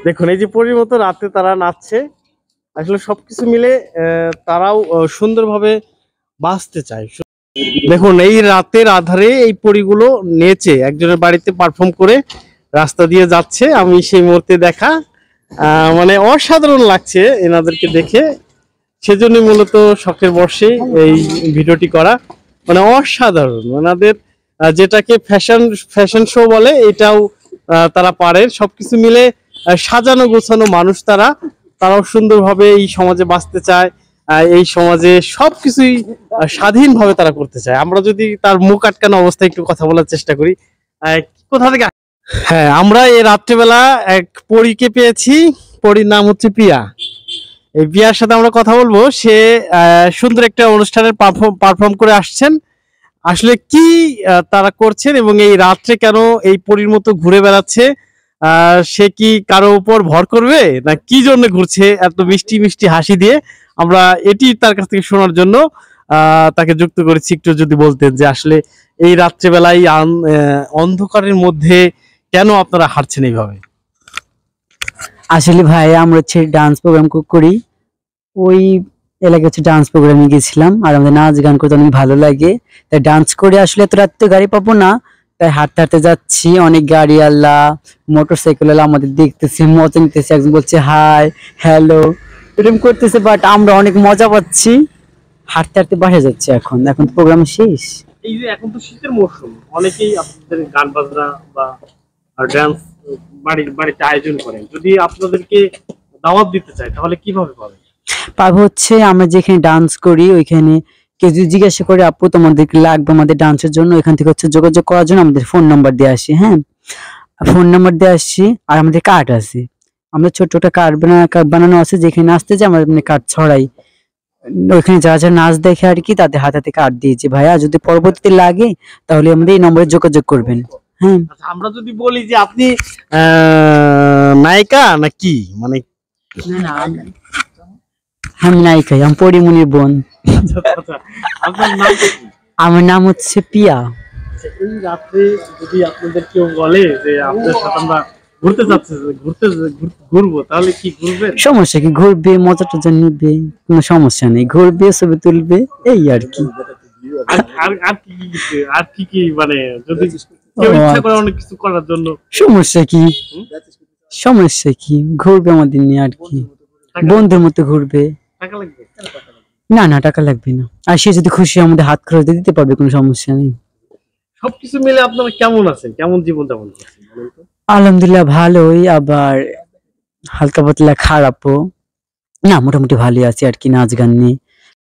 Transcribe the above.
দেখুন এই যে পরীর মতো রাতে তারা নাচছে, আসলে সবকিছু মিলে তারাও সুন্দরভাবে বাঁচতে চায়। দেখুন এই রাতের আধারে এই পরীগুলো নেচে একজনের বাড়িতে পারফর্ম করে রাস্তা দিয়ে যাচ্ছে। আমি সেই মুহূর্তে দেখা মানে অসাধারণ লাগছে এনাদেরকে দেখে, সেজন্য মূলত শখের বর্ষে এই ভিডিওটি করা। মানে অসাধারণ ওনাদের যেটাকে ফ্যাশন ফ্যাশন শো বলে, এটাও তারা পারে। সবকিছু মিলে সাজানো গোছানো মানুষ তারাও সুন্দরভাবে এই সমাজে বাঁচতে চায়, এই সমাজে সবকিছুই স্বাধীনভাবে তারা করতে চায়। আমরা যদি তার মুখ আটকানো অবস্থায় একটু কথা বলার চেষ্টা করি, কোথা থেকে? হ্যাঁ, আমরা এই রাত্রেবেলা এক পরীকে পেয়েছি, পরীর নাম হচ্ছে পিয়া। এই পিয়ার সাথে আমরা কথা বলবো। সে সুন্দর একটা অনুষ্ঠানের পারফর্ম করে আসছেন। আসলে কি তারা করছেন এবং এই রাত্রে কেন এই পরীর মতো ঘুরে বেড়াচ্ছে, সে কি কারো উপর ভর করবে না কি জন্য ঘুরছে এত মিষ্টি মিষ্টি হাসি দিয়ে, আমরা এটি তার কাছ থেকে শোনার জন্য তাকে যুক্ত করেছি। একটু যদি বলতেন যে আসলে এই রাত্রেবেলায় অন্ধকারের মধ্যে কেন আপনারা হাঁটছেন এইভাবে? আসলে ভাই আমরা হচ্ছে ডান্স প্রোগ্রাম করি, ওই এলাকায় হচ্ছে ডান্স প্রোগ্রামে গেছিলাম, আর আমাদের নাচ গান করতে অনেক ভালো লাগে, তাই ডান্স করে আসলে এত রাত্রে গাড়ি পাবো না, তাই হাঁটতে হাঁটতে যাচ্ছি। অনেক গাড়ি আল্লাহ মোটরসাইকেল আল্লাহ আমাদের দেখতেছে, মজা নিতেছে, একজন বলছে হাই হ্যালো এরকম করতেছে, বাট আমরা অনেক মজা পাচ্ছি। হাঁটতে হাঁটতে বাসা যাচ্ছে, এখন এখন প্রোগ্রাম শেষ। এই যে এখন তো শীতের মৌসুম, অনেকেই আপনাদের গান বাজনা বা ডান্স বাড়িতে আয়োজন করেন, যদি আপনাদেরকে দাওয়াত দিতে চায় তাহলে কিভাবে পাবেন? পাবো হচ্ছে আমরা যেখানে ডান্স করি ওইখানে কেউ যদি জিজ্ঞাসা করে আপু তোমাদেরকে লাগবে আমাদের ডান্সের জন্য, এখান থেকে হচ্ছে যোগাযোগ করার জন্য আমাদের ফোন নাম্বার দিয়ে আসি। হ্যাঁ, ফোন নাম্বার দিয়ে আসছি, আর আমাদের কার্ড আছে, আমরা ছোট ছোট কার্ড বানানো আছে, যেখানে নাচতে যাই আমরা কার্ড ছড়াই, ওইখানে যারা যারা নাচ দেখে আর কি তাদের হাতে হাতে কার্ড দিয়েছি। ভাইয়া যদি পরবর্তীতে লাগে তাহলে আমাদের এই নম্বরে যোগাযোগ করবেন। হ্যাঁ, আমরা যদি বলি যে আপনি নায়িকা না কি, মানে আমি নায়িকাই, আমি পরিমনির বোন। আপনার নাম কি? আমার নাম হচ্ছে পিয়া। এই রাতে যদি আপনাদের কেউ বলে যে আপনাদের সাথে আমরা ঘুরতে যাচ্ছি, ঘুরবো, তাহলে কি ঘুরবেন? সমস্যা কি, ঘুরবে মজা টজা নিবে, কোনো সমস্যা নেই, ঘুরবে ছবি তুলবে এই আর কি। আর কি কি মানে যদি কেউ ইচ্ছা করে অনেক কিছু করার জন্য, সমস্যা কি, সমস্যা কি, ঘুরবে আমাদের নিয়ে আর কি, বন্ধুর মতো ঘুরবে। টাকা লাগবে? না না, টাকা লাগবে না, আর সে যদি খুশি আমাদের হাত খরচ দিতে পারবে, কোনো সমস্যা নেই। সবকিছু মিলে আপনারা কেমন আছেন, কেমন জীবন যাপন করছেন বলেন তো? আলহামদুলিল্লাহ ভালোই, আবার হালকা পাতলা খারাপও, না মোটামুটি ভালোই আছি আর কি, নাচ গান নিয়ে